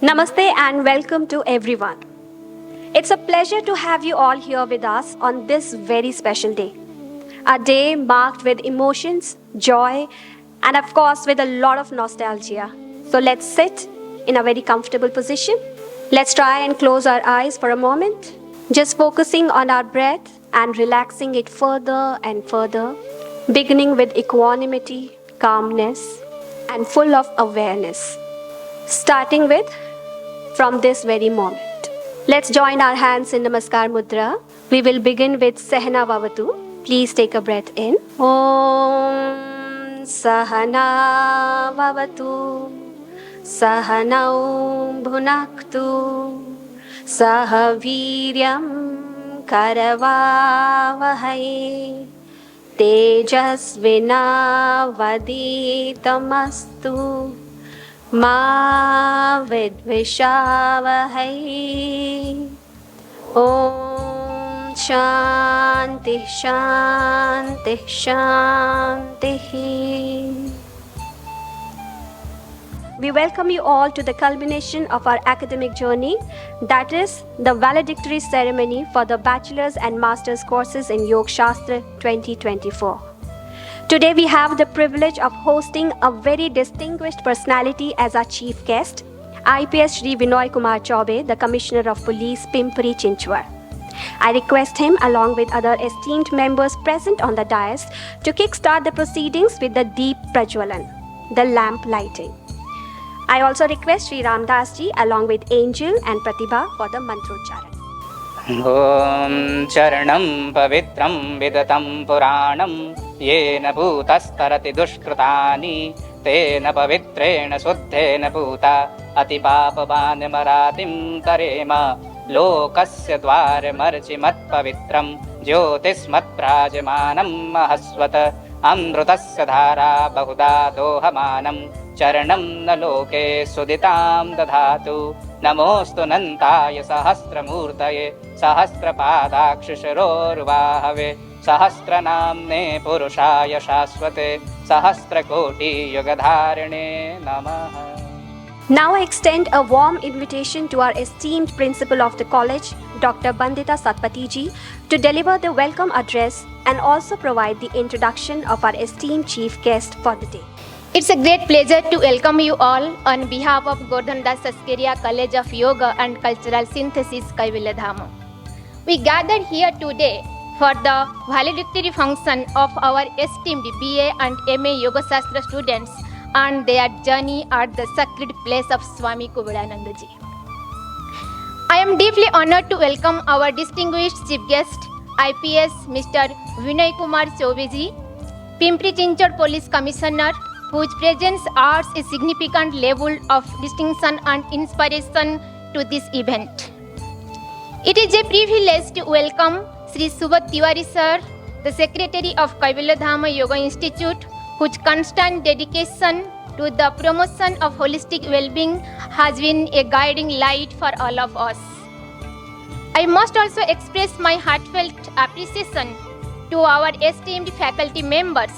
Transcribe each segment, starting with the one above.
Namaste and welcome to everyone. It's a pleasure to have you all here with us on this very special day. A day marked with emotions, joy, and of course with a lot of nostalgia. So let's sit in a very comfortable position. Let's try and close our eyes for a moment, just focusing on our breath and relaxing it further and further, beginning with equanimity, calmness, and full of awareness. Starting with from this very moment. Let's join our hands in Namaskar Mudra. We will begin with Sehna Vavatu. Please take a breath in. Om Sahana Vavatu Sahanau Bhunaktu Sahaviryam Karavavahai Tejasvinavaditamastu Ma vidvishavahai. Om Shanti Shanti Shanti. We welcome you all to the culmination of our academic journey, that is the valedictory ceremony for the Bachelor's and Master's courses in Yoga Shastra 2024. Today we have the privilege of hosting a very distinguished personality as our chief guest, IPS Shri Vinay Kumar Chaube, the Commissioner of Police, Pimpri Chinchwad. I request him, along with other esteemed members present on the dais, to kickstart the proceedings with the Deep Prajwalan, the lamp lighting. I also request Sri Ramdas ji, along with Angel and Pratibha, for the mantrocharan. ॐ चरणं पवित्रं विदतं पुराणं येन भूतस्तरति दुष्कृतानि तेन पवित्रेण शुद्धेन पूता अतिपापवान्मरातिं तरेम लोकस्य द्वारमर्चिमत्पवित्रं ज्योतिष्मत्प्राजमानं महस्वत अमृतस्य धारा बहुधा दोहमानं चरणं न लोके सुदितां दधातु नमोऽस्तु नन्ताय सहस्रमूर्तये सहस्रपादाक्षिशिरोर्वाहवे सहस्रनाम्ने पुरुषाय शाश्वते सहस्रकोटियुगधारिणे नमः. Now I extend a warm invitation to our esteemed principal of the college, Dr. Bandita Satpathy ji, to deliver the welcome address and also provide the introduction of our esteemed chief guest for the day. It's a great pleasure to welcome you all on behalf of Gordhan Das Saskeria College of Yoga and Cultural Synthesis, Kaivalyadhama. We gathered here today for the valedictory function of our esteemed BA and MA Yoga Shastra students and their journey at the sacred place of Swami Kubirananda ji. I am deeply honored to welcome our distinguished chief guest, IPS Mr. Vinay Kumar Chaube ji, Pimpri Chinchwad Police Commissioner, whose presence adds a significant level of distinction and inspiration to this event. It is a privilege to welcome Sri Subhat Tiwari sir, the Secretary of Kaivalyadhama Yoga Institute, whose constant dedication to the promotion of holistic well-being has been a guiding light for all of us. I must also express my heartfelt appreciation to our esteemed faculty members,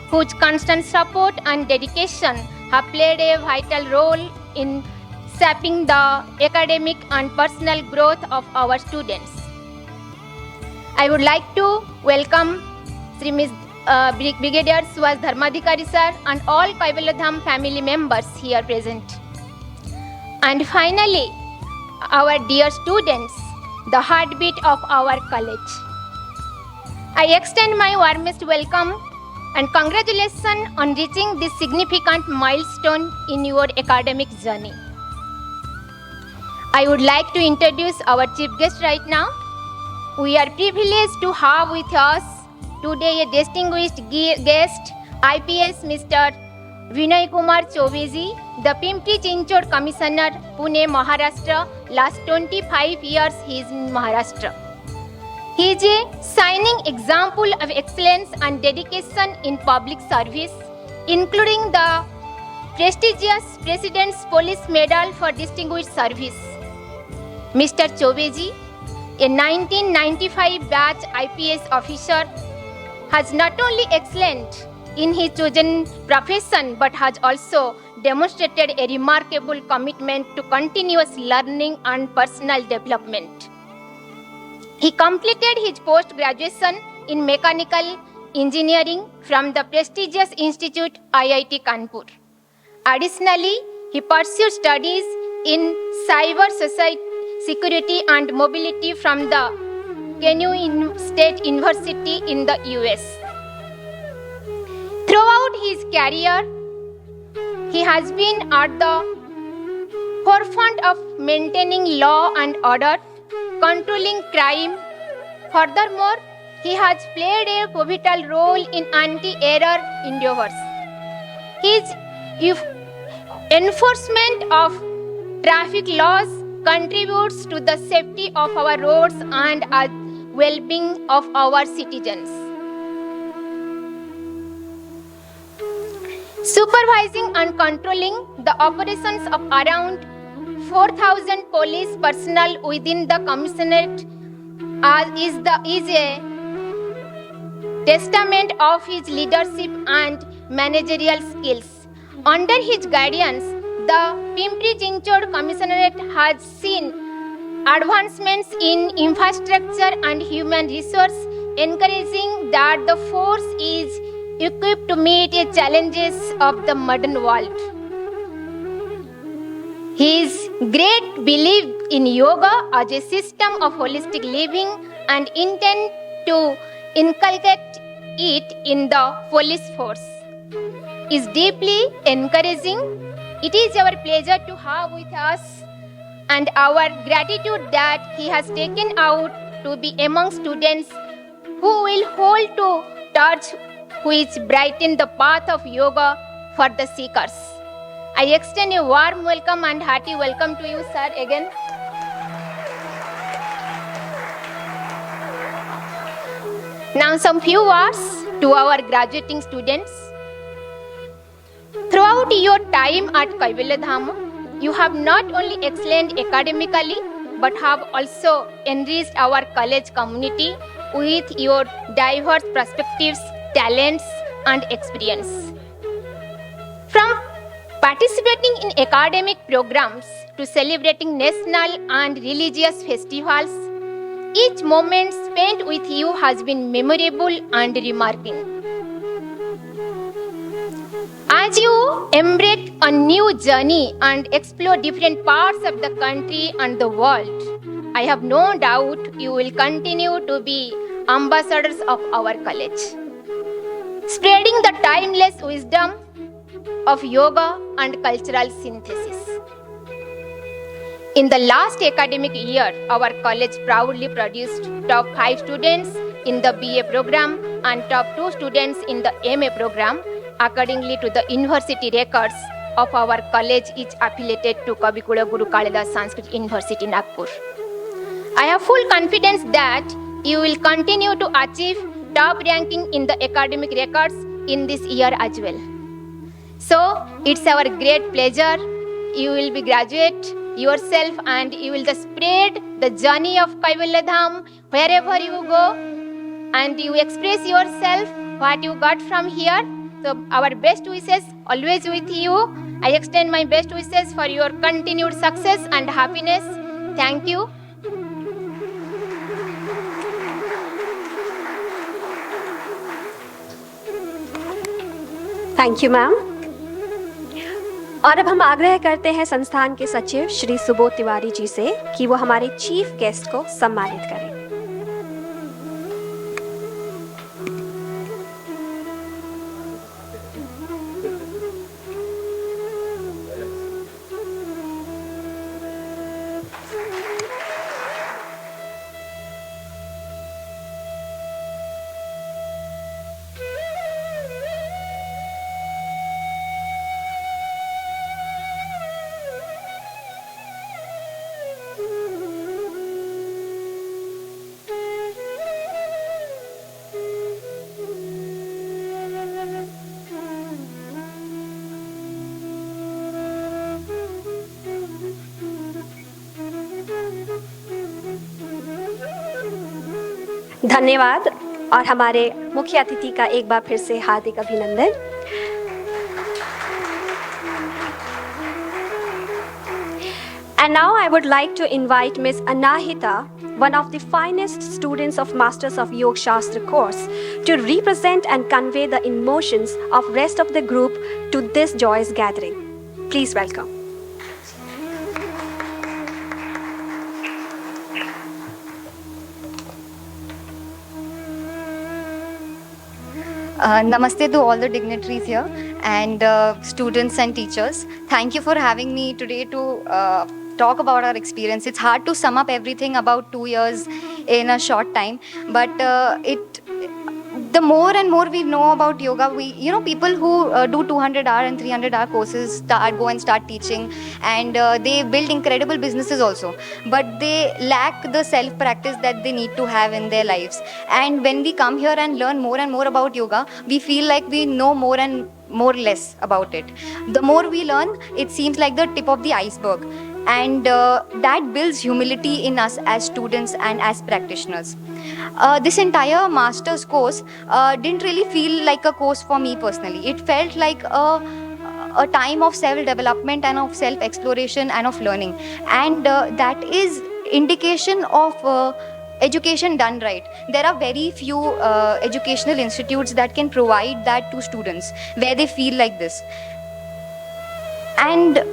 whose constant support and dedication have played a vital role in shaping the academic and personal growth of our students. I would like to welcome Sri Ms. Brigadier Suhas Dharmadhikari sir and all Kaivalyadham family members here present. And finally, our dear students, the heartbeat of our college. I extend my warmest welcome and congratulations on reaching this significant milestone in your academic journey. I would like to introduce our chief guest right now. We are privileged to have with us today a distinguished guest, IPS Mr. Vinay Kumar Chaube ji, the Pimpri Chinchwad Commissioner, Pune, Maharashtra. Last 25 years he is in Maharashtra. He is a shining example of excellence and dedication in public service, including the prestigious President's Police Medal for Distinguished Service. Mr. Chaube ji, a 1995 batch IPS officer, has not only excellent in his chosen profession but has also demonstrated a remarkable commitment to continuous learning and personal development. He completed his post-graduation in mechanical engineering from the prestigious institute IIT Kanpur. Additionally, he pursued studies in cyber security and mobility from the Kenyu State University in the US. Throughout his career, he has been at the forefront of maintaining law and order, controlling crime. Furthermore, he has played a pivotal role in anti-error endeavors. His enforcement of traffic laws contributes to the safety of our roads and well-being of our citizens. Supervising and controlling the operations of around 4,000 police personnel within the commissionerate is a testament of his leadership and managerial skills. Under his guidance, the Pimpri-Chinchod Commissionerate has seen advancements in infrastructure and human resource, encouraging that the force is equipped to meet the challenges of the modern world. His great belief in yoga as a system of holistic living and intent to inculcate it in the police force is deeply encouraging. It is our pleasure to have with us and our gratitude that he has taken out to be among students who will hold to torch which brighten the path of yoga for the seekers. I extend a warm welcome and hearty welcome to you, sir, again. Now some few words to our graduating students. Throughout your time at Kaivalya Dhama, you have not only excelled academically but have also enriched our college community with your diverse perspectives, talents and experience. From participating in academic programs to celebrating national and religious festivals, each moment spent with you has been memorable and remarkable. As you embark on a new journey and explore different parts of the country and the world, I have no doubt you will continue to be ambassadors of our college, spreading the timeless wisdom of yoga and cultural synthesis. In the last academic year, our college proudly produced top 5 students in the BA program and top 2 students in the MA program, accordingly to the university records of our college is affiliated to Kavikula Guru Kalidas Sanskrit University, Nagpur. I have full confidence that you will continue to achieve top ranking in the academic records in this year as well. So, it's our great pleasure. You will be graduate yourself and you will just spread the journey of Kaivalya Dham wherever you go and you express yourself what you got from here. So our best wishes always with you. I extend my best wishes for your continued success and happiness. Thank you. Thank you ma'am. और अब हम आग्रह करते हैं संस्थान के सचिव श्री सुबोध तिवारी जी से कि वो हमारे चीफ गेस्ट को सम्मानित करें। धन्यवाद। और हमारे मुख्य अतिथि का एक बार फिर से हार्दिक अभिनंदन। And now I would like to invite Ms. Anahita, one of the finest students of Masters of Yoga Shastra course, to represent and convey the emotions of rest of the group to this joyous gathering. Please welcome. Namaste to all the dignitaries here and students and teachers. Thank you for having me today to talk about our experience. It's hard to sum up everything about 2 years in a short time, but the more and more we know about yoga, people who do 200-hour and 300-hour courses go and start teaching, and they build incredible businesses also, but they lack the self practice that they need to have in their lives. And when we come here and learn more and more about yoga, we feel like we know more and more less about it. The more we learn, it seems like the tip of the iceberg, and that builds humility in us as students and as practitioners. This entire master's course didn't really feel like a course for me personally. It felt like a time of self-development and of self-exploration and of learning, and that is indication of education done right. There are very few educational institutes that can provide that to students where they feel like this. And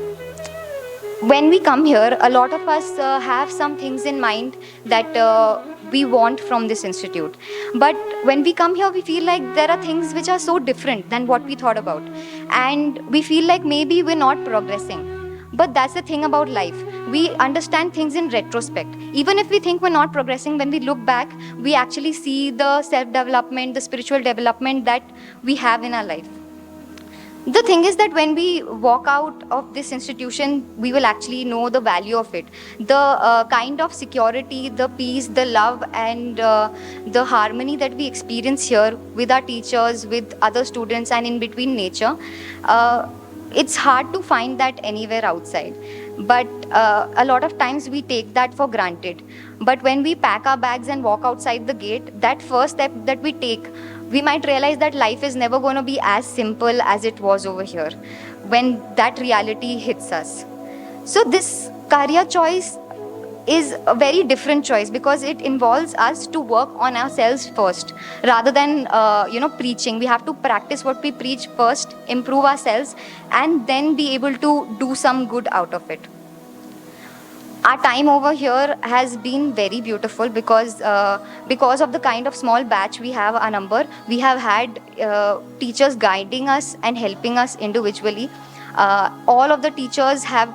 when we come here, a lot of us have some things in mind that we want from this institute. But when we come here, we feel like there are things which are so different than what we thought about. And we feel like maybe we're not progressing. But that's the thing about life. We understand things in retrospect. Even if we think we're not progressing, when we look back, we actually see the self-development, the spiritual development that we have in our life. The thing is that when we walk out of this institution, we will actually know the value of it. The kind of security, the peace, the love, and the harmony that we experience here with our teachers, with other students, and in between nature, it's hard to find that anywhere outside. But a lot of times we take that for granted. But when we pack our bags and walk outside the gate, that first step that we take, we might realize that life is never going to be as simple as it was over here when that reality hits us. So this career choice is a very different choice because it involves us to work on ourselves first rather than preaching. We have to practice what we preach first, improve ourselves, and then be able to do some good out of it. Our time over here has been very beautiful because of the kind of small batch we have, our number. We have had teachers guiding us and helping us individually. All of the teachers have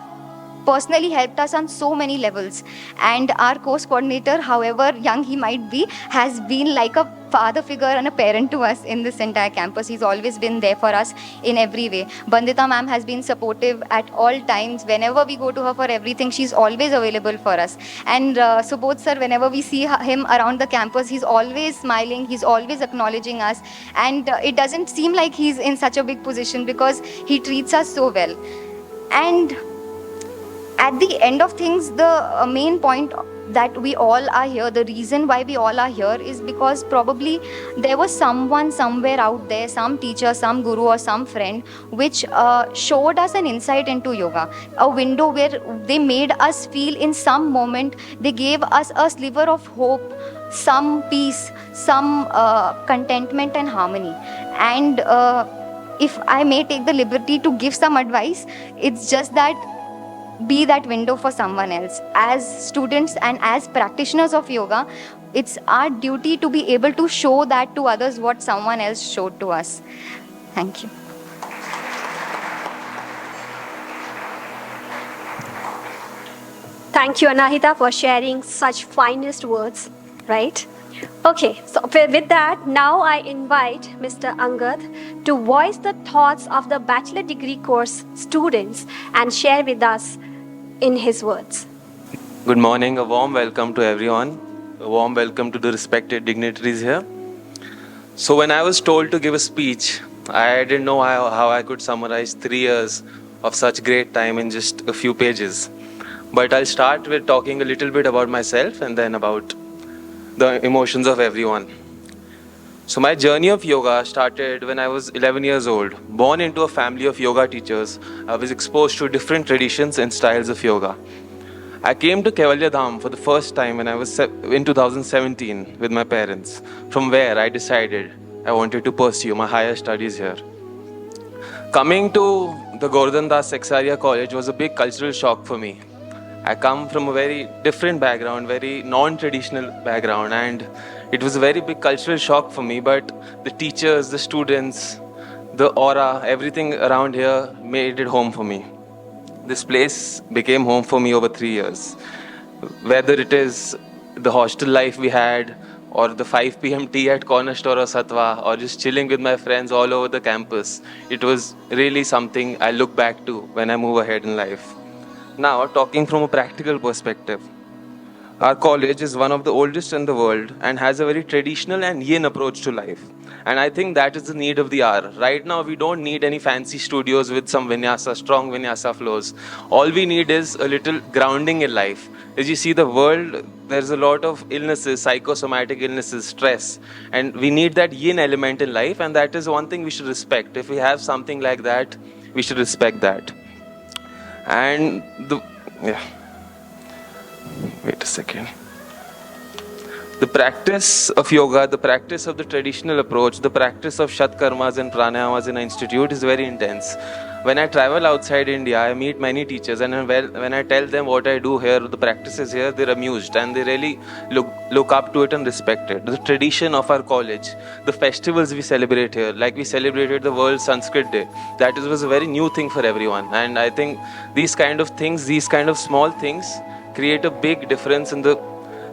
personally helped us on so many levels, and our course coordinator, however young he might be, has been like a father figure and a parent to us in this entire campus. He's always been there for us in every way. Bandita ma'am has been supportive at all times. Whenever we go to her for everything, she's always available for us. And Subodh sir, whenever we see him around the campus, he's always smiling, he's always acknowledging us, and it doesn't seem like he's in such a big position because he treats us so well. And at the end of things, the main point that we all are here, the reason why we all are here is because probably there was someone somewhere out there, some teacher, some guru or some friend which showed us an insight into yoga, a window where they made us feel in some moment, they gave us a sliver of hope, some peace, some contentment and harmony. And if I may take the liberty to give some advice, it's just that be that window for someone else. As students and as practitioners of yoga, it's our duty to be able to show that to others what someone else showed to us. Thank you. Thank you, Anahita, for sharing such finest words, right? Okay, so with that, now I invite Mr. Angad to voice the thoughts of the bachelor degree course students and share with us in his words. Good morning, a warm welcome to everyone. A warm welcome to the respected dignitaries here. So when I was told to give a speech, I didn't know how I could summarize 3 years of such great time in just a few pages. But I'll start with talking a little bit about myself and then about the emotions of everyone. So my journey of yoga started when I was 11 years old. Born into a family of yoga teachers, I was exposed to different traditions and styles of yoga. I came to Kevalya Dham for the first time when I was in 2017 with my parents, from where I decided I wanted to pursue my higher studies here. Coming to the Govardhan Das Seksaria College was a big cultural shock for me. I come from a very different background, very non-traditional background, and it was a very big cultural shock for me. But the teachers, the students, the aura, everything around here made it home for me. This place became home for me over 3 years. Whether it is the hostel life we had, or the 5 p.m. tea at corner store or Satwa, or just chilling with my friends all over the campus, it was really something I look back to when I move ahead in life. Now, talking from a practical perspective, our college is one of the oldest in the world and has a very traditional and yin approach to life. And I think that is the need of the hour. Right now, we don't need any fancy studios with some vinyasa, strong vinyasa flows. All we need is a little grounding in life. As you see the world, there's a lot of illnesses, psychosomatic illnesses, stress. And we need that yin element in life, and that is one thing we should respect. If we have something like that, we should respect that. And wait a second. The practice of yoga, the practice of the traditional approach, the practice of Shatkarmas and Pranayamas in an institute is very intense. When I travel outside India, I meet many teachers, and when I tell them what I do here, the practices here, they're amused and they really look up to it and respect it. The tradition of our college, the festivals we celebrate here, like we celebrated the World Sanskrit Day, that was a very new thing for everyone. And I think these kind of things, these kind of small things create a big difference in the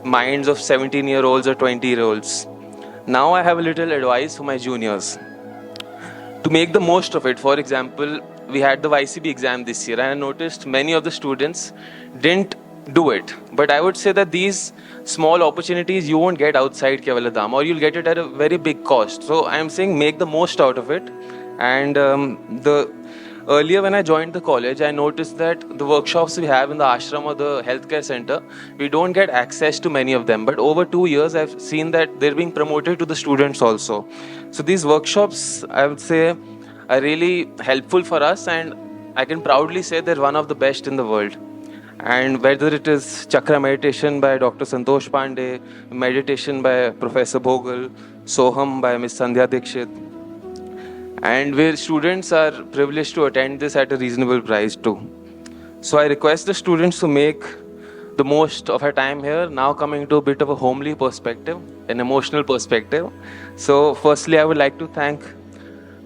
minds of 17-year-olds or 20-year-olds. Now I have a little advice for my juniors. To make the most of it, for example, we had the YCB exam this year, and I noticed many of the students didn't do it. But I would say that these small opportunities you won't get outside Kevalya Dham, or you'll get it at a very big cost. So I am saying make the most out of it. And earlier when I joined the college, I noticed that the workshops we have in the ashram or the healthcare center, we don't get access to many of them. But over 2 years, I've seen that they're being promoted to the students also. So these workshops, I would say, are really helpful for us, and I can proudly say they're one of the best in the world. And whether it is Chakra meditation by Dr. Santosh Pandey, meditation by Professor Bogle, Soham by Ms. Sandhya Dikshit, and where students are privileged to attend this at a reasonable price too. So I request the students to make the most of our time here. Now coming to a bit of a homely perspective, an emotional perspective. So firstly, I would like to thank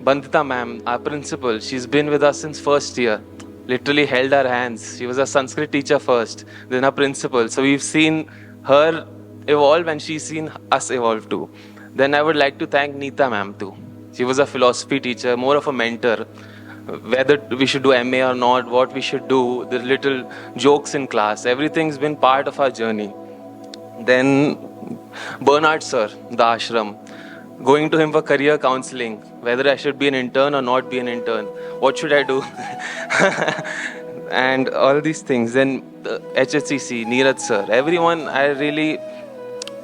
Bandita ma'am, our principal. She's been with us since first year, literally held our hands. She was a Sanskrit teacher first, then our principal. So we've seen her evolve and she's seen us evolve too. Then I would like to thank Neeta ma'am too. She was a philosophy teacher, more of a mentor. Whether we should do MA or not, what we should do, the little jokes in class, everything's been part of our journey. Then Bernard sir, the ashram, going to him for career counseling, whether I should be an intern or not be an intern, what should I do? And all these things. Then the HSCC, Neeraj sir, everyone I really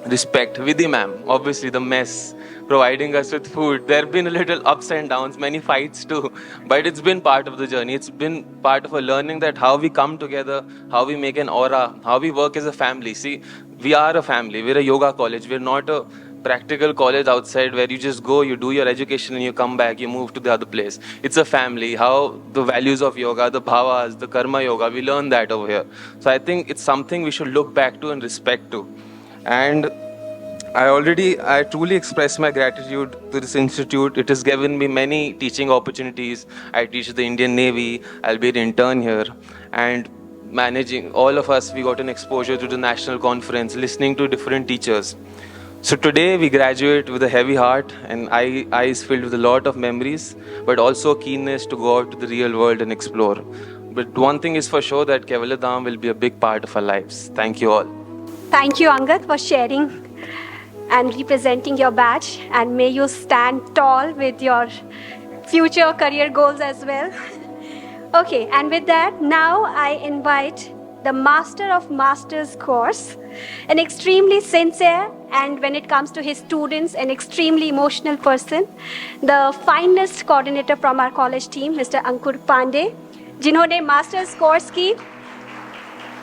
respect. Vidhi ma'am, obviously the mess, providing us with food. There have been a little ups and downs, many fights too, but it's been part of the journey. It's been part of a learning that how we come together, how we make an aura, how we work as a family. See, we are a family. We're a yoga college. We're not a practical college outside where you just go, you do your education and you come back, you move to the other place. It's a family. How the values of yoga, the bhavas, the karma yoga, we learn that over here. So I think it's something we should look back to and respect to. And I truly express my gratitude to this institute. It has given me many teaching opportunities. I teach the Indian Navy. I'll be an intern here. And managing, all of us, we got an exposure to the national conference, listening to different teachers. So today we graduate with a heavy heart and eyes filled with a lot of memories, but also keenness to go out to the real world and explore. But one thing is for sure, that Kevalya Dham will be a big part of our lives. Thank you all. Thank you, Angad, for sharing and representing your batch, and may you stand tall with your future career goals as well. Okay, and with that, now I invite the Master of Masters course, an extremely sincere and when it comes to his students, an extremely emotional person, the finest coordinator from our college team, Mr. Ankur Pandey, जिन्होंने masters course की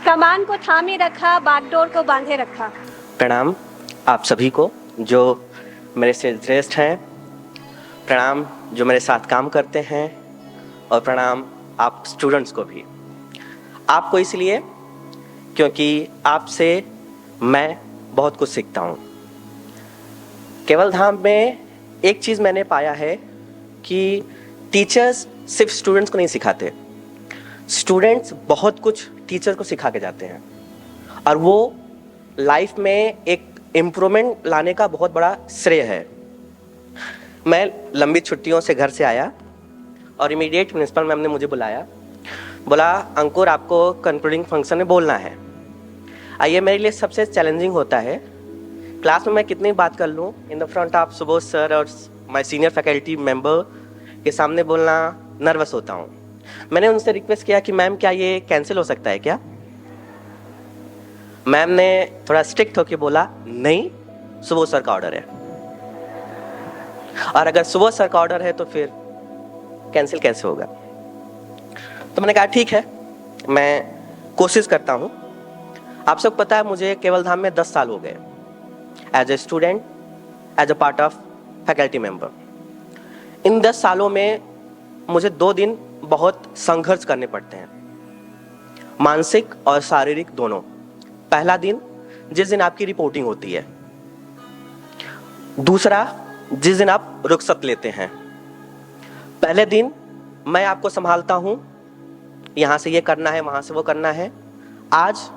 कमान को थामे रखा, बागडोर को बांधे रखा। प्रणाम आप सभी को जो मेरे से श्रेष्ठ हैं, प्रणाम जो मेरे साथ काम करते हैं और प्रणाम आप स्टूडेंट्स को भी। आपको इसलिए क्योंकि आपसे मैं बहुत कुछ सीखता हूँ। केवल धाम में एक चीज़ मैंने पाया है कि टीचर्स सिर्फ स्टूडेंट्स को नहीं सिखाते, स्टूडेंट्स बहुत कुछ टीचर को सिखा के जाते हैं और वो लाइफ में एक इम्प्रूवमेंट लाने का बहुत बड़ा श्रेय है। मैं लंबी छुट्टियों से घर से आया और इमीडिएट प्रिंसिपल मैम ने मुझे बुलाया, बोला अंकुर आपको कंक्लूडिंग फंक्शन में बोलना है। ये मेरे लिए सबसे चैलेंजिंग होता है। क्लास में मैं कितनी बात कर लूँ, in the front of Subodh sir और माय सीनियर फैकल्टी मेंबर के सामने बोलना नर्वस होता हूँ। मैंने उनसे रिक्वेस्ट किया कि मैम क्या ये कैंसिल हो सकता है क्या? मैम ने थोड़ा स्ट्रिक्ट होकर बोला नहीं, सुबोध सर का ऑर्डर है और अगर सुबोध सर का ऑर्डर है तो फिर कैंसिल कैसे होगा। तो मैंने कहा ठीक है, मैं कोशिश करता हूँ। आप सब पता है मुझे केवल धाम में 10 साल हो गए as a student, as a part of faculty member. इन 10 सालों में मुझे 2 दिन बहुत संघर्ष करने पड़ते हैं, मानसिक और शारीरिक दोनों। पहला दिन जिस दिन आपकी रिपोर्टिंग होती है, दूसरा जिस दिन आप रुखसत लेते हैं। पहले दिन मैं आपको संभालता हूं, यहां से ये करना है, वहां से वो करना है। आज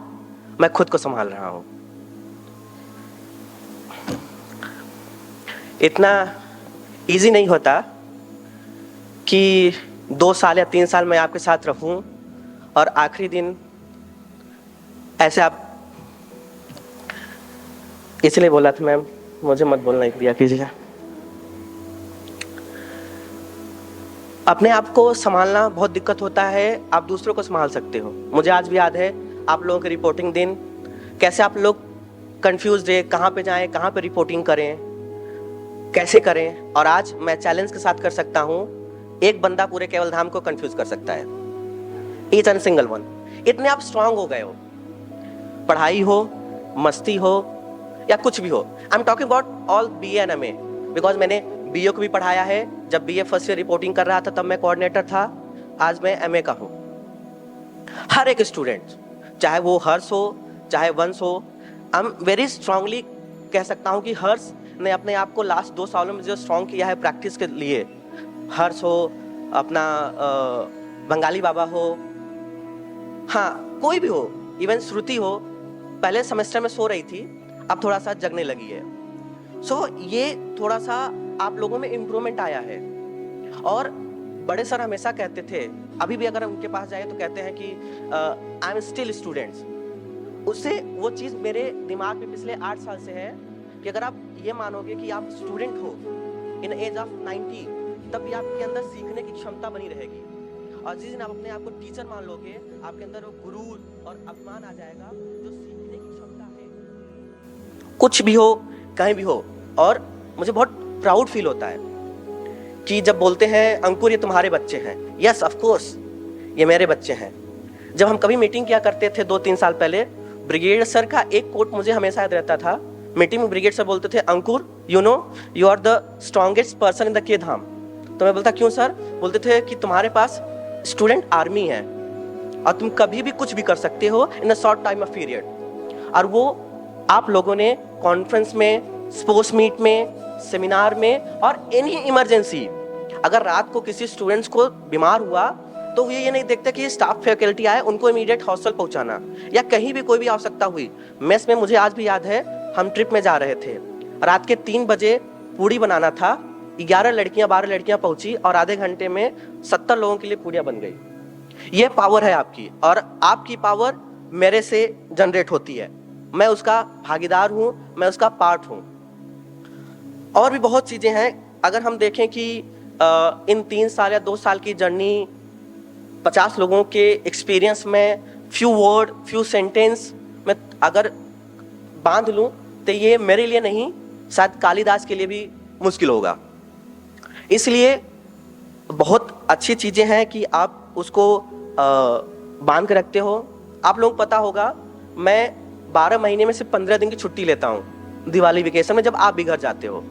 मैं खुद को संभाल रहा हूं। इतना इजी नहीं होता कि 2 साल या 3 साल मैं आपके साथ रहूं और आखिरी दिन ऐसे आप, इसलिए बोला था मैम मुझे मत बोलना दिया कीजिए। अपने आप को संभालना बहुत दिक्कत होता है, आप दूसरों को संभाल सकते हो। मुझे आज भी याद है आप लोगों के रिपोर्टिंग दिन, कैसे आप लोग कंफ्यूज रहे, कहाँ पे जाएं, कहाँ पे रिपोर्टिंग करें, कैसे करें। और आज मैं चैलेंज के साथ कर सकता हूँ, एक बंदा पूरे केवल धाम को कंफ्यूज कर सकता है, ईच एंड सिंगल वन। इतने आप स्ट्रांग हो गए हो, पढ़ाई हो, मस्ती हो या कुछ भी हो। I am talking about all BA and MA because मैंने BA को भी पढ़ाया है। जब BA फर्स्ट ईयर रिपोर्टिंग कर रहा था तब मैं कोऑर्डिनेटर था, आज मैं MA का हूँ। हर एक स्टूडेंट, चाहे वो हर्ष हो चाहे वंश हो, आई एम वेरी स्ट्रांगली कह सकता हूँ कि हर्ष ने अपने आप को लास्ट 2 सालों में जो स्ट्रांग किया है प्रैक्टिस के लिए, हर्ष हो, अपना बंगाली बाबा हो, हाँ कोई भी हो, इवन श्रुति हो, पहले सेमेस्टर में सो रही थी, अब थोड़ा सा जगने लगी है। सो ये थोड़ा सा आप लोगों में इम्प्रूवमेंट आया है। और बड़े सर हमेशा कहते थे, अभी भी अगर उनके पास जाए तो कहते हैं कि आई एम स्टिल स्टूडेंट्स। उससे वो चीज़ मेरे दिमाग में पिछले 8 साल से है कि अगर आप ये मानोगे कि आप स्टूडेंट हो इन एज ऑफ 90, तब भी आपके अंदर सीखने की क्षमता बनी रहेगी। और जिस दिन आप अपने आप को टीचर मान लोगे, आपके अंदर वो गुरूर और अभिमान आ जाएगा, जो सीखने की क्षमता है, कुछ भी हो कहीं भी हो। और मुझे बहुत प्राउड फील होता है कि जब बोलते हैं अंकुर ये तुम्हारे बच्चे हैं, यस ऑफ कोर्स ये मेरे बच्चे हैं। जब हम कभी मीटिंग किया करते थे 2-3 साल पहले, ब्रिगेड सर का एक कोट मुझे हमेशा याद रहता था। मीटिंग में ब्रिगेड सर बोलते थे, Ankur you know you are the strongest person in the kingdom. तो मैं बोलता क्यों सर? बोलते थे कि तुम्हारे पास स्टूडेंट आर्मी है और तुम कभी भी कुछ भी कर सकते हो in a short time of period. और वो आप लोगों ने कॉन्फ्रेंस में, स्पोर्ट्स मीट में, सेमिनार में और एनी इमरजेंसी, अगर रात को किसी स्टूडेंट्स को बीमार हुआ तो ये नहीं देखते कि स्टाफ फैकल्टी आए, उनको इमीडिएट हॉस्टल पहुंचाना, या कहीं भी कोई भी आवश्यकता हुई। मेस में मुझे आज भी याद है, हम ट्रिप में जा रहे थे, रात के 3 बजे पूड़ी बनाना था, 11 लड़कियां 12 लड़कियां पहुंची और आधे घंटे में 70 लोगों के लिए पूड़ियां बन गई। ये पावर है आपकी, और आपकी पावर मेरे से जनरेट होती है। मैं उसका भागीदार हूँ, मैं उसका पार्ट हूँ। और भी बहुत चीज़ें हैं। अगर हम देखें कि इन 3 साल या 2 साल की जर्नी 50 लोगों के एक्सपीरियंस में फ्यू वर्ड, फ्यू सेंटेंस मैं अगर बांध लूँ तो ये मेरे लिए नहीं, शायद कालिदास के लिए भी मुश्किल होगा। इसलिए बहुत अच्छी चीज़ें हैं कि आप उसको बांध के रखते हो। आप लोगों को पता होगा मैं 12 महीने में से 15 दिन की छुट्टी लेता हूँ दिवाली वेकेशन में, जब आप भी घर जाते हो।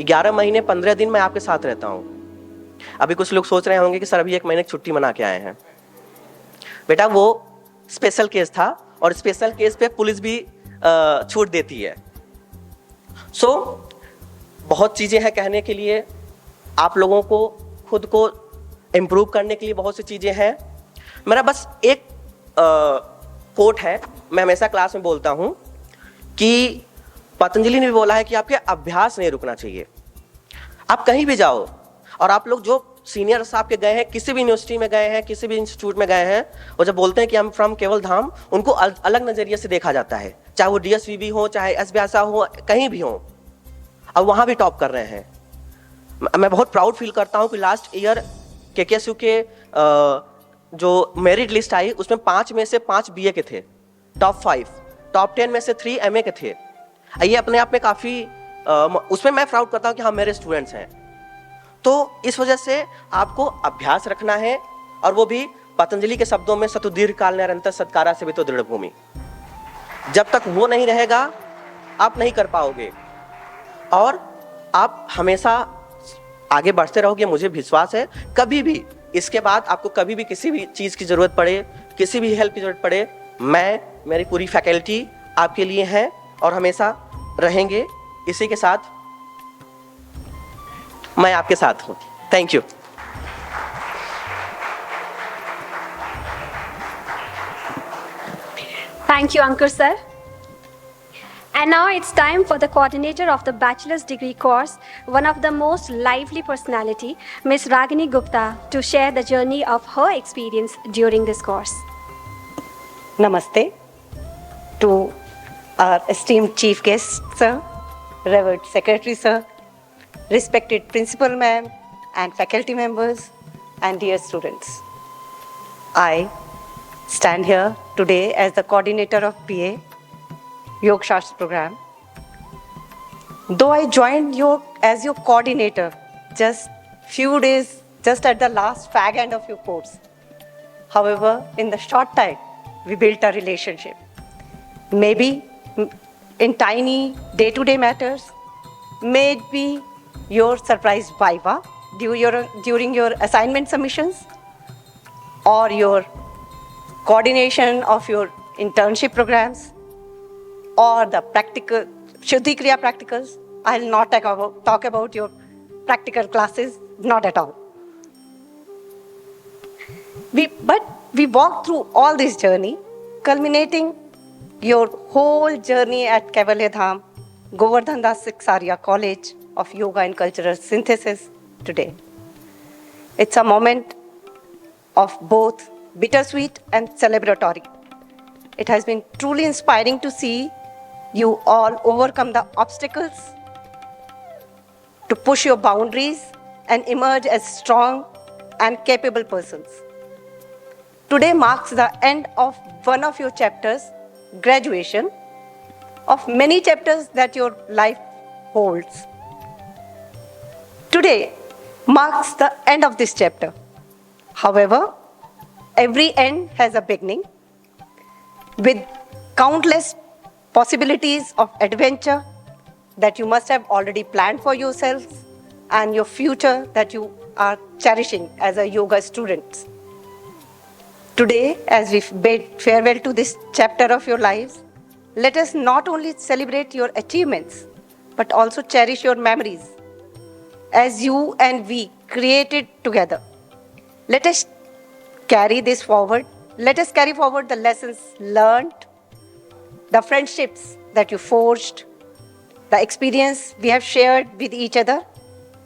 11 महीने 15 दिन मैं आपके साथ रहता हूँ। अभी कुछ लोग सोच रहे होंगे कि सर अभी 1 महीने की छुट्टी मना के आए हैं। बेटा वो स्पेशल केस था और स्पेशल केस पे पुलिस भी छूट देती है। सो बहुत चीज़ें हैं कहने के लिए, आप लोगों को खुद को इम्प्रूव करने के लिए बहुत सी चीज़ें हैं। मेरा बस एक कोट है, मैं हमेशा क्लास में बोलता हूँ कि पतंजलि ने भी बोला है कि आपके अभ्यास नहीं रुकना चाहिए। आप कहीं भी जाओ, और आप लोग जो सीनियर्स आपके गए हैं, किसी भी यूनिवर्सिटी में गए हैं, किसी भी इंस्टीट्यूट में गए हैं, और जब बोलते हैं कि हम फ्रॉम केवल धाम, उनको अलग नज़रिए से देखा जाता है, चाहे वो DSVB हो, चाहे एस व्यासा हो, कहीं भी हो, अब वहाँ भी टॉप कर रहे हैं। मैं बहुत प्राउड फील करता हूँ कि लास्ट ईयर KKSU के जो मेरिट लिस्ट आई उसमें 5 में से 5 BA के थे, टॉप 5, टॉप 10 में से 3 MA के थे। ये अपने आप में काफ़ी उसमें मैं प्राउड करता हूँ कि हाँ मेरे स्टूडेंट्स हैं। तो इस वजह से आपको अभ्यास रखना है, और वो भी पतंजलि के शब्दों में सतु दीर्घ काल निरंतर सत्कारा से भी तो दृढ़ भूमि। जब तक वो नहीं रहेगा आप नहीं कर पाओगे, और आप हमेशा आगे बढ़ते रहोगे, मुझे विश्वास है। कभी भी इसके बाद आपको कभी भी किसी भी चीज़ की ज़रूरत पड़े, किसी भी हेल्प की ज़रूरत पड़े, मैं, मेरी पूरी फैकल्टी आपके लिए है और हमेशा रहेंगे। इसी के साथ मैं आपके साथ हूँ। Thank you. Thank you, Ankur sir. And now it's time for the coordinator of the bachelor's degree course, one of the most lively personality, Ms. Ragini Gupta, to share the journey of her experience during this course. Namaste to our esteemed chief guest, sir, revered secretary, sir, respected principal ma'am, and faculty members, and dear students. I stand here today as the coordinator of BA Yoga Shastra program. Though I joined as your coordinator just few days, just at the last fag end of your course. However, in the short time, we built a relationship. Maybe in tiny day-to-day matters, maybe your surprise viva during your assignment submissions, or your coordination of your internship programs, or the practical Shuddhi Kriya practicals. I'll not talk about your practical classes, not at all. But we walked through all this journey, culminating your whole journey at Kaivalya Dham, Govardhan Das Siksaria College of Yoga and Cultural Synthesis today. It's a moment of both bittersweet and celebratory. It has been truly inspiring to see you all overcome the obstacles, to push your boundaries and emerge as strong and capable persons. Today marks the end of one of your chapters, graduation, of many chapters that your life holds. Today marks the end of this chapter. However, every end has a beginning, with countless possibilities of adventure that you must have already planned for yourselves, and your future that you are cherishing as a yoga student. Today, as we bid farewell to this chapter of your lives, let us not only celebrate your achievements, but also cherish your memories as you and we created together. Let us carry this forward. Let us carry forward the lessons learned, the friendships that you forged, the experience we have shared with each other,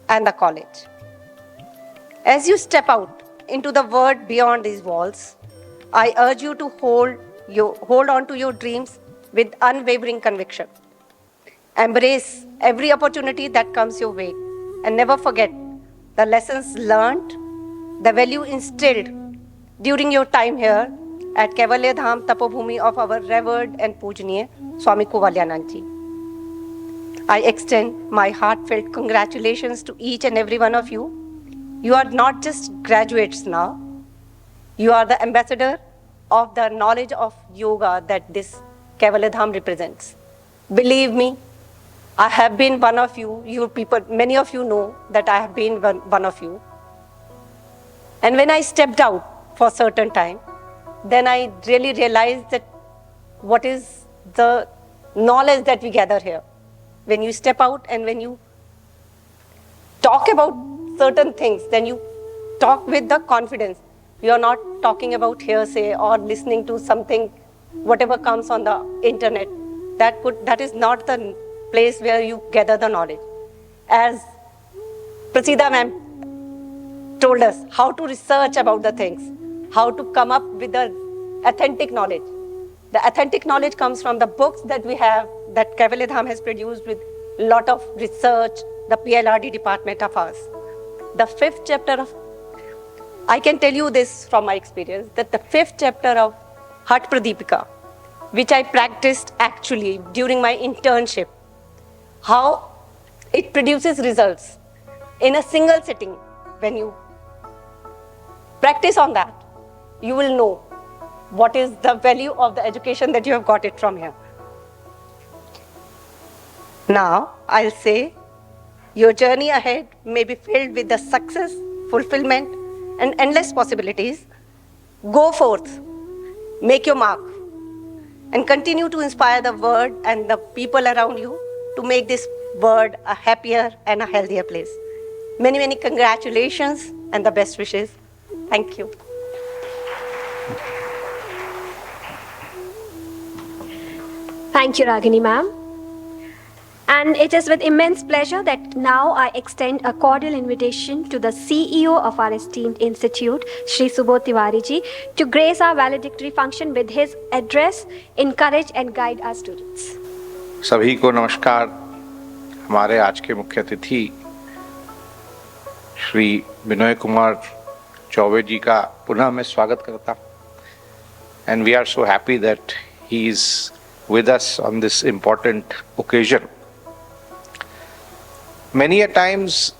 and the college. As you step out into the world beyond these walls, I urge you to hold on to your dreams with unwavering conviction. Embrace every opportunity that comes your way, and never forget the lessons learned, the value instilled during your time here, at Kaivalya Dham Tapobhumi of our revered and Pujaniya Swami Kovalyanand Ji. I extend my heartfelt congratulations to each and every one of you. You are not just graduates now, you are the ambassador of the knowledge of yoga that this Kaivalya Dham represents. Believe me, I have been one of you. You people, many of you know that I have been one of you. And when I stepped out for a certain time, then I really realized that what is the knowledge that we gather here. When you step out and when you talk about certain things, then you talk with the confidence. You are not talking about hearsay or listening to something, whatever comes on the internet. That is not the place where you gather the knowledge. As Prasida ma'am told us how to research about the things, how to come up with the authentic knowledge. The authentic knowledge comes from the books that we have, that Kaivalya Dham has produced with a lot of research, the PLRD department of ours. The 5th chapter of, I can tell you this from my experience, that the 5th chapter of Hat Pradipika, which I practiced actually during my internship, how it produces results in a single sitting. When you practice on that, you will know what is the value of the education that you have got it from here. Now, I'll say your journey ahead may be filled with the success, fulfillment, and endless possibilities. Go forth, make your mark, and continue to inspire the world and the people around you to make this world a happier and a healthier place. Many, many congratulations and the best wishes. Thank you. Thank you, Ragini ma'am. And it is with immense pleasure that now I extend a cordial invitation to the CEO of our esteemed institute, Shri Subodh Tiwari ji, to grace our valedictory function with his address, encourage and guide our students. सभी को नमस्कार। हमारे आज के मुख्य अतिथि श्री विनय कुमार चौबे जी का पुनः मैं स्वागत करता हूँ। And we are so happy that he is with us on this important occasion. Many a times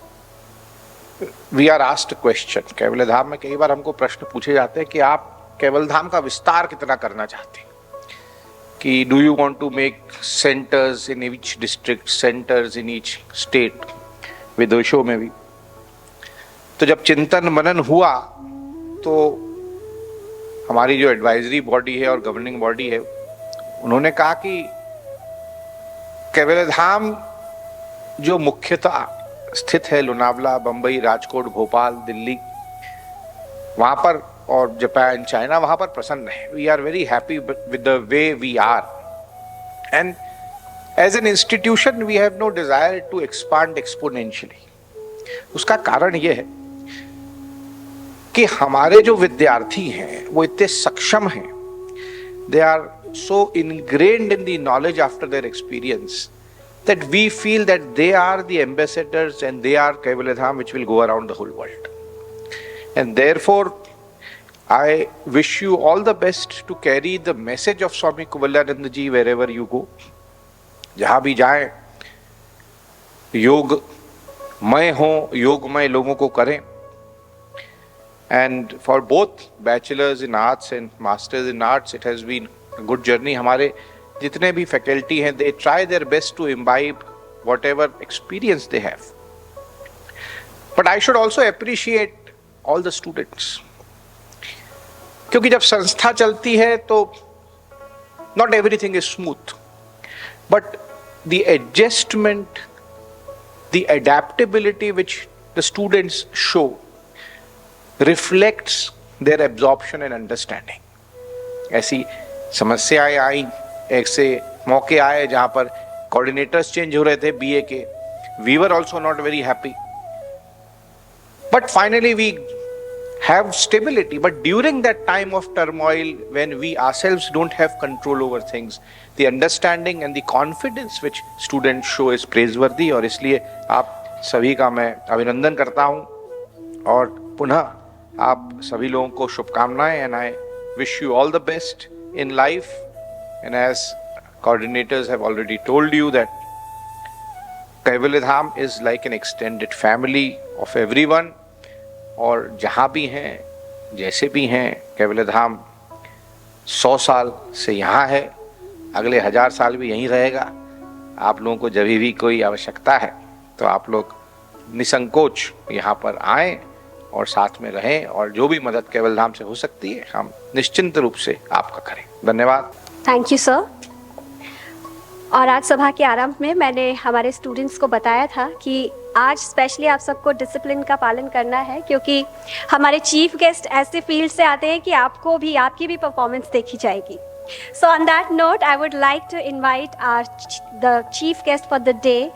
we are asked a question. कैवल्य धाम में कई बार हमको प्रश्न पूछे जाते हैं कि आप कैवल्य धाम का विस्तार कितना करना चाहते हैं, कि do you want to make centers in each district, centers in each state, विदेशों में भी। तो जब चिंतन मनन हुआ तो हमारी जो एडवाइजरी बॉडी है और गवर्निंग बॉडी है, उन्होंने कहा कि कैवल्य धाम जो मुख्यतः स्थित है लोनावला, बंबई, राजकोट, भोपाल, दिल्ली, वहाँ पर और जापान, चाइना, वहाँ पर प्रसन्न है। We are very happy with the way we are and as an institution we have no desire to expand exponentially. उसका कारण ये है कि हमारे जो विद्यार्थी हैं वो इतने सक्षम हैं, they are so ingrained in the knowledge after their experience that we feel that they are the ambassadors and they are Kaivalya Dham which will go around the whole world. And therefore, I wish you all the best to carry the message of Swami Kovalyanand ji wherever you go. जहाँ भी जाएं, योगमय हो, योगमय लोगों को करें. And for both bachelors in arts and masters in arts, it has been a good journey. हमारे जितने भी faculty हैं, they try their best to imbibe whatever experience they have. But I should also appreciate all the students. क्योंकि जब संस्था चलती है तो not everything is smooth, but the adjustment, the adaptability which the students show reflects their absorption and understanding. ऐसी समस्याएं आई, ऐसे मौके आए जहाँ पर coordinators change हो रहे थे BA के. We were also not very happy. But finally we have stability. But during that time of turmoil, when we ourselves don't have control over things, the understanding and the confidence which students show is praiseworthy. और इसलिए आप सभी का मैं अभिनंदन करता हूँ और पुनः आप सभी लोगों को शुभकामनाएं. And I wish you all the best in life. And as coordinators have already told you that Kaivalya Dham is like an extended family of everyone. और जहाँ भी हैं, जैसे भी हैं, कैवल्य धाम 100 साल से यहाँ है, अगले 1000 साल भी यहीं रहेगा। आप लोगों को जब भी कोई आवश्यकता है तो आप लोग निसंकोच यहाँ पर आएं और साथ में रहें, और जो भी मदद कैवल्य धाम से हो सकती है हम निश्चिंत रूप से आपका करें। धन्यवाद। Thank you sir. और आज सभा के आरंभ में मैंने हमारे स्टूडेंट्स को बताया था कि आज स्पेशली आप सबको डिसिप्लिन का पालन करना है, क्योंकि हमारे चीफ गेस्ट ऐसे फील्ड से आते हैं कि आपकी भी परफॉर्मेंस देखी जाएगी। So on that note, I would like to invite the chief guest for the day,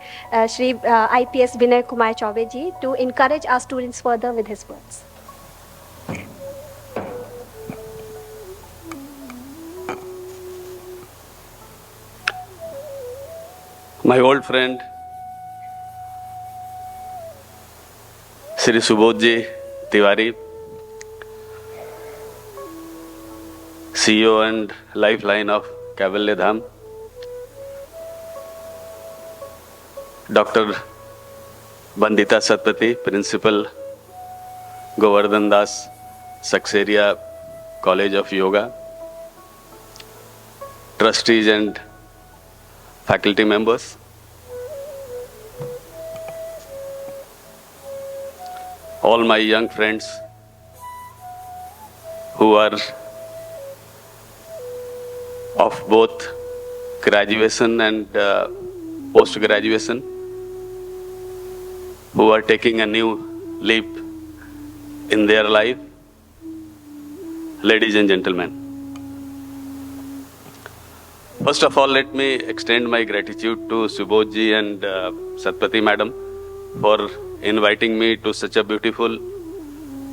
Shri IPS Vinay Kumar Chaube ji, to encourage our students further with his words. My old friend, Shri Subodhji Tiwari, CEO and lifeline of Kaivalya Dham, Dr. Bandita Satpathy, Principal, Govardhan Das, Sakseria College of Yoga, trustees and faculty members, all my young friends who are of both graduation and post-graduation, who are taking a new leap in their life, ladies and gentlemen. First of all, let me extend my gratitude to Subodhji and Satpathy Madam for inviting me to such a beautiful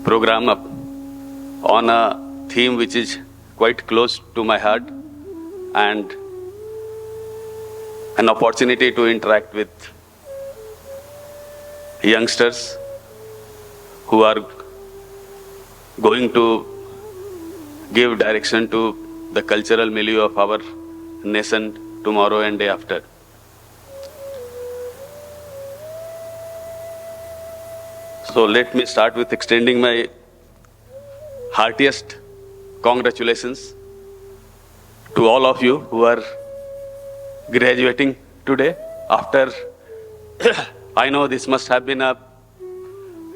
program on a theme which is quite close to my heart, and an opportunity to interact with youngsters who are going to give direction to the cultural milieu of our nation tomorrow and day after. So let me start with extending my heartiest congratulations to all of you who are graduating today. After, I know this must have been a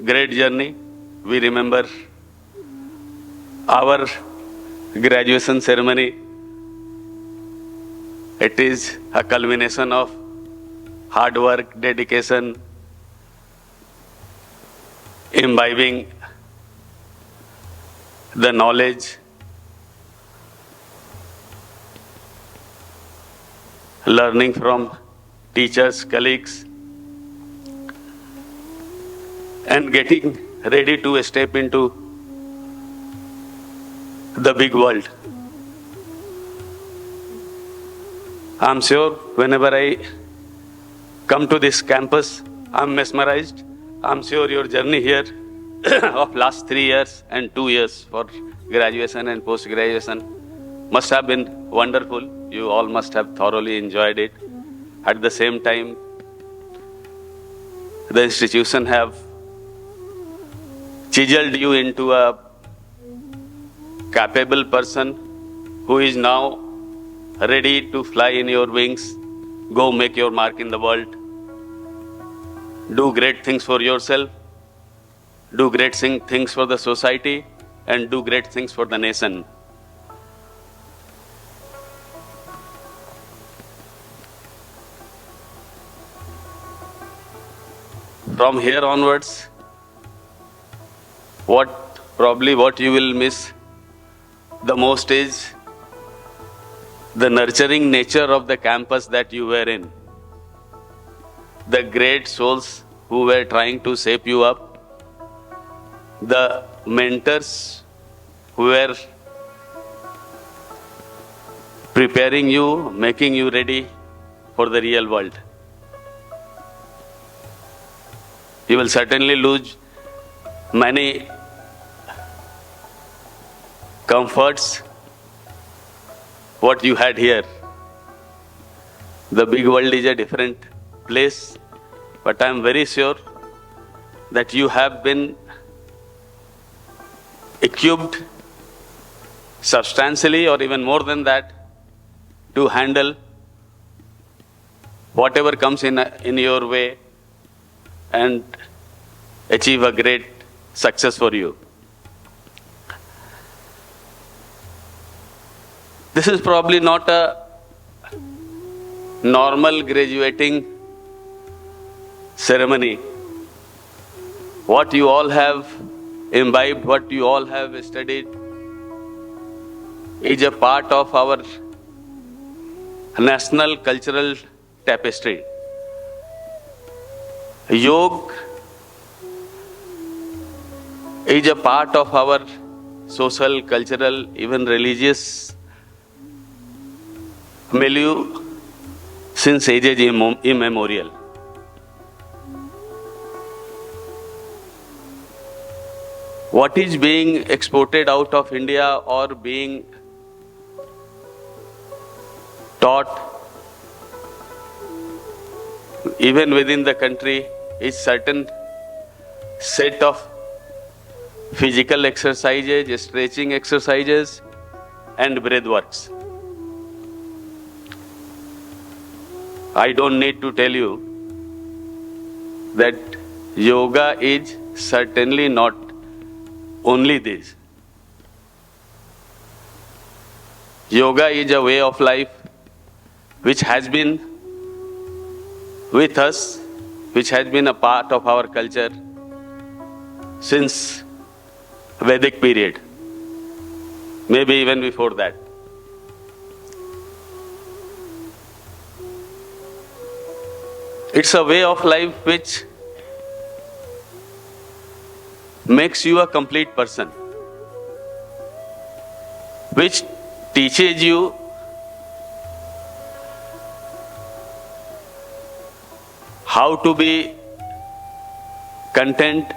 great journey. We remember our graduation ceremony. It is a culmination of hard work, dedication, imbibing the knowledge, learning from teachers, colleagues, and getting ready to step into the big world. I'm sure whenever I come to this campus, I'm mesmerized. I'm sure your journey here of last 3 years and 2 years for graduation and post-graduation must have been wonderful. You all must have thoroughly enjoyed it. At the same time, the institution have chiseled you into a capable person who is now ready to fly in your wings, go make your mark in the world, do great things for yourself, do great things for the society, and do great things for the nation. From here onwards, what you will miss the most is the nurturing nature of the campus that you were in. The great souls who were trying to shape you up, the mentors who were preparing you, making you ready for the real world. You will certainly lose many comforts what you had here. The big world is a different place, but I am very sure that you have been equipped substantially or even more than that to handle whatever comes in your way and achieve a great success for you. This is probably not a normal graduating ceremony. What you all have imbibed, what you all have studied, is a part of our national cultural tapestry. Yoga is a part of our social, cultural, even religious milieu since ages immemorial. What is being exported out of India or being taught even within the country is certain set of physical exercises, stretching exercises, and breath works. I don't need to tell you that yoga is certainly not only this. Yoga is a way of life which has been with us, which has been a part of our culture since Vedic period, maybe even before that. It's a way of life which makes you a complete person, which teaches you how to be content,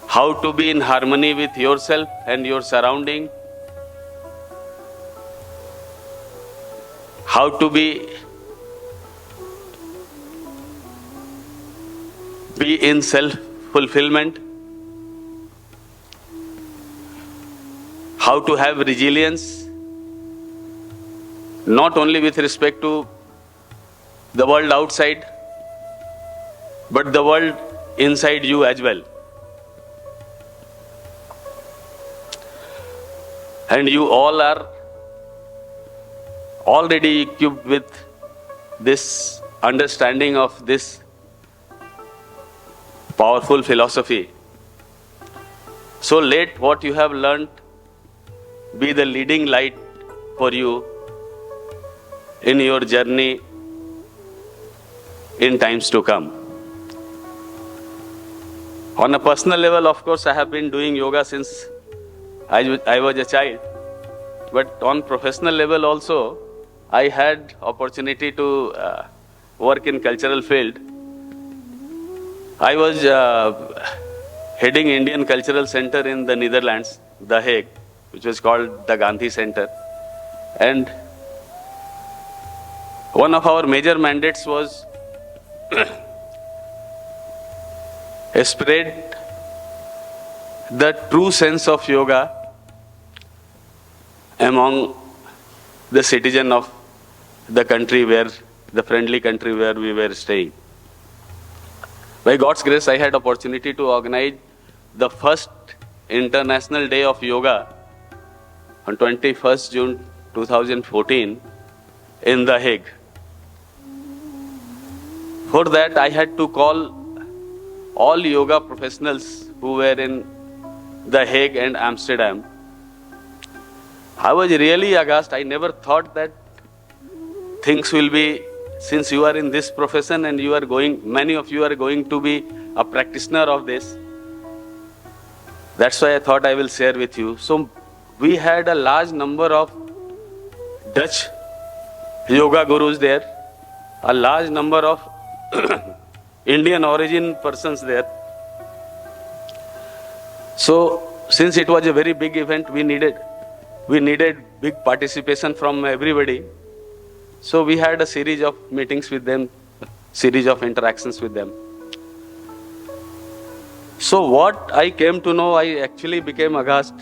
how to be in harmony with yourself and your surrounding, how to be in self-fulfillment, how to have resilience, not only with respect to the world outside, but the world inside you as well. And you all are already equipped with this understanding of this powerful philosophy. So let what you have learned be the leading light for you in your journey in times to come. On a personal level, of course, I have been doing yoga since I was a child. But on professional level also, I had opportunity to work in cultural field. I was heading Indian Cultural Center in the Netherlands, The Hague, which was called the Gandhi Center. And one of our major mandates was spread the true sense of yoga among the citizen of the country the friendly country where we were staying. By God's grace, I had opportunity to organize the first International Day of Yoga on 21st June 2014 in The Hague. For that, I had to call all yoga professionals who were in The Hague and Amsterdam. I was really aghast. I never thought that things will be, since you are in this profession and many of you are going to be a practitioner of this. That's why I thought I will share with you. So we had a large number of Dutch yoga gurus there, a large number of Indian origin persons there. So since it was a very big event, we needed we needed big participation from everybody. So we had a series of meetings with them, series of interactions with them. So what I came to know, I actually became aghast.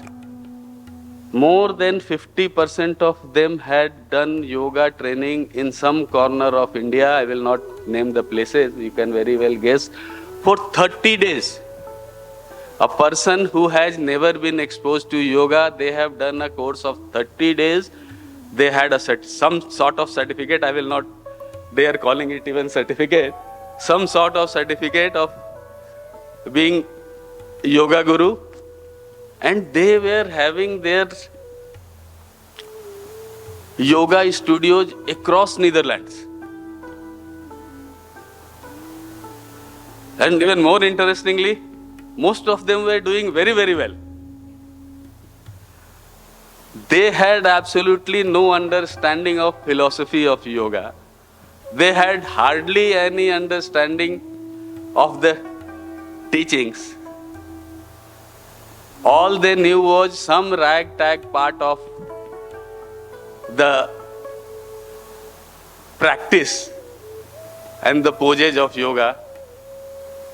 More than 50% of them had done yoga training in some corner of India. I will not name the places, you can very well guess. For 30 days. A person who has never been exposed to yoga, they have done a course of 30 days. They had some sort of certificate. I will not dare calling it even certificate. Some sort of certificate of being yoga guru. And they were having their yoga studios across Netherlands. And even more interestingly, most of them were doing very, very well. They had absolutely no understanding of philosophy of yoga. They had hardly any understanding of the teachings. All they knew was some ragtag part of the practice and the poses of yoga,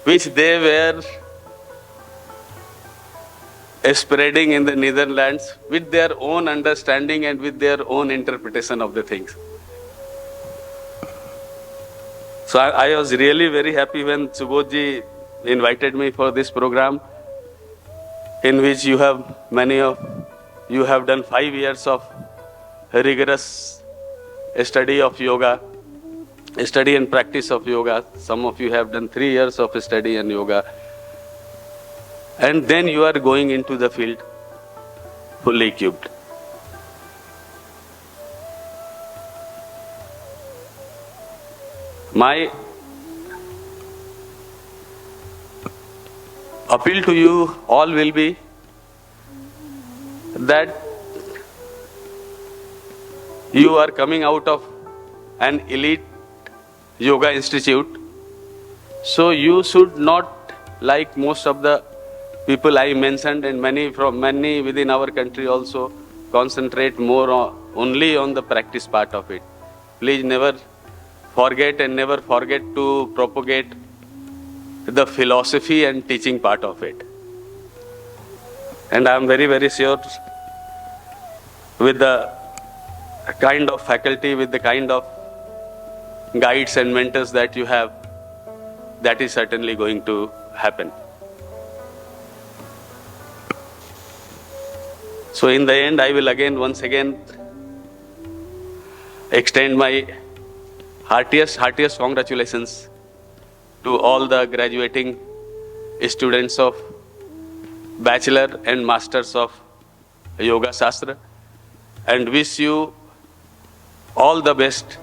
which they were spreading in the Netherlands with their own understanding and with their own interpretation of the things. So I was really very happy when Subodhji invited me for this program, in which many of you have done 5 years of rigorous study of yoga, study and practice of yoga. Some of you have done 3 years of study in yoga. And then you are going into the field fully equipped. My appeal to you all will be that you are coming out of an elite yoga institute, so you should not, like most of the people I mentioned and many within our country also, concentrate more only on the practice part of it. Please never forget to propagate the philosophy and teaching part of it. And I am very, very sure with the kind of faculty, with the kind of guides and mentors that you have, that is certainly going to happen. So in the end, I will once again extend my heartiest congratulations to all the graduating students of Bachelor and Masters of Yoga Shastra, and wish you all the best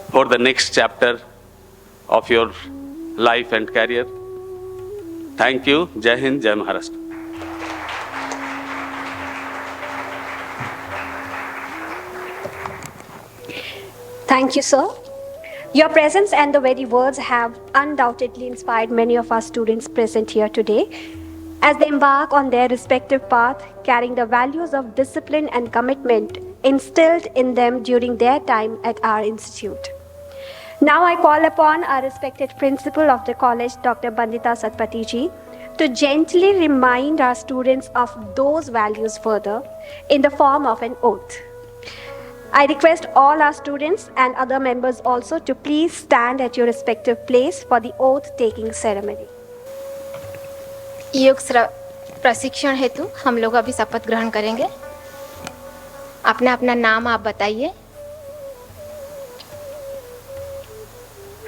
for the next chapter of your life and career. Thank you. Jai Hind, Jai Maharashtra. Thank you, sir. Your presence and the very words have undoubtedly inspired many of our students present here today as they embark on their respective path, carrying the values of discipline and commitment instilled in them during their time at our institute. Now I call upon our respected principal of the college, Dr. Bandita Satpathy ji, to gently remind our students of those values further in the form of an oath. I request all our students and other members also to please stand at your respective place for the oath-taking ceremony. योग प्रशिक्षण हेतु हम लोग अभी शपथ ग्रहण करेंगे। अपना अपना नाम आप बताइए।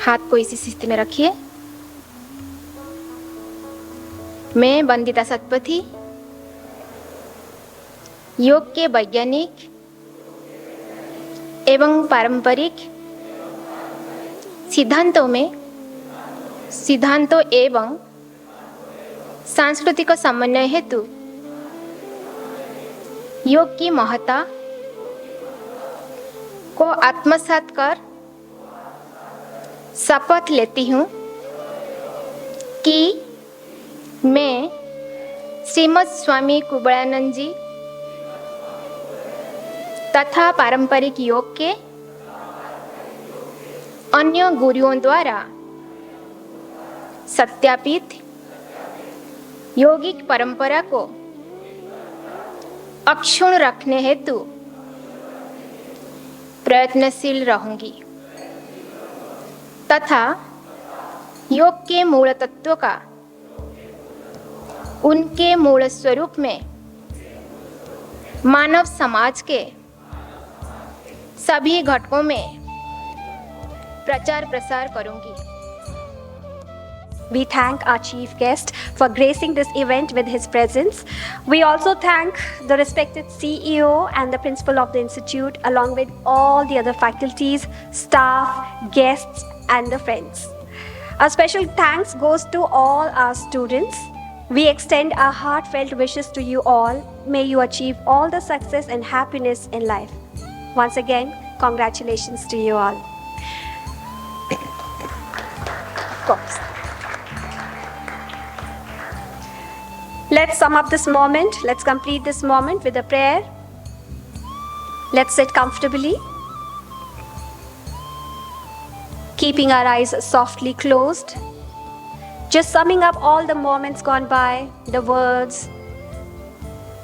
हाथ को इसी स्थिति में रखिए। मैं बंदिता सतपथी योग के वैज्ञानिक एवं पारंपरिक सिद्धांतों एवं सांस्कृतिक समन्वय हेतु योग की महत्ता को आत्मसात कर शपथ लेती हूँ कि मैं श्रीमद स्वामी कुबलानंद जी तथा पारंपरिक योग के अन्य गुरुओं द्वारा सत्यापित योगिक परंपरा को अक्षुण्ण रखने हेतु प्रयत्नशील रहूंगी तथा योग के मूल तत्वों का उनके मूल स्वरूप में मानव समाज के सभी घटकों में प्रचार प्रसार करूंगी। We thank our chief guest for gracing this event with his presence. We also thank the respected CEO and the principal of the institute, along with all the other faculties, staff, guests, and the friends. A special thanks goes to all our students. We extend our heartfelt wishes to you all. May you achieve all the success and happiness in life. Once again, congratulations to you all. Of course. Let's sum up this moment. Let's complete this moment with a prayer. Let's sit comfortably, keeping our eyes softly closed. Just summing up all the moments gone by, the words,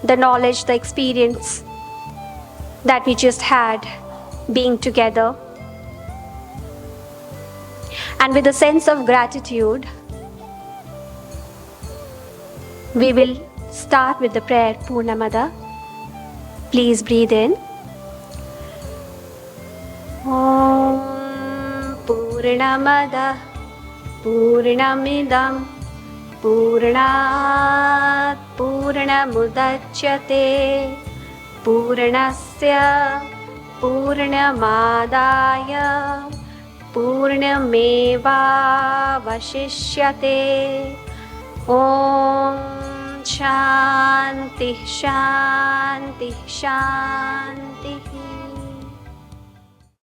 the knowledge, the experience that we just had being together. And with a sense of gratitude, we will start with the prayer Purnamada. Please breathe in. Om Purnamada Purnamidam Purnat Purnamudachyate Purnasya Purnamadaya Purnameva Vashishyate. Om Shanti Shanti Shanti.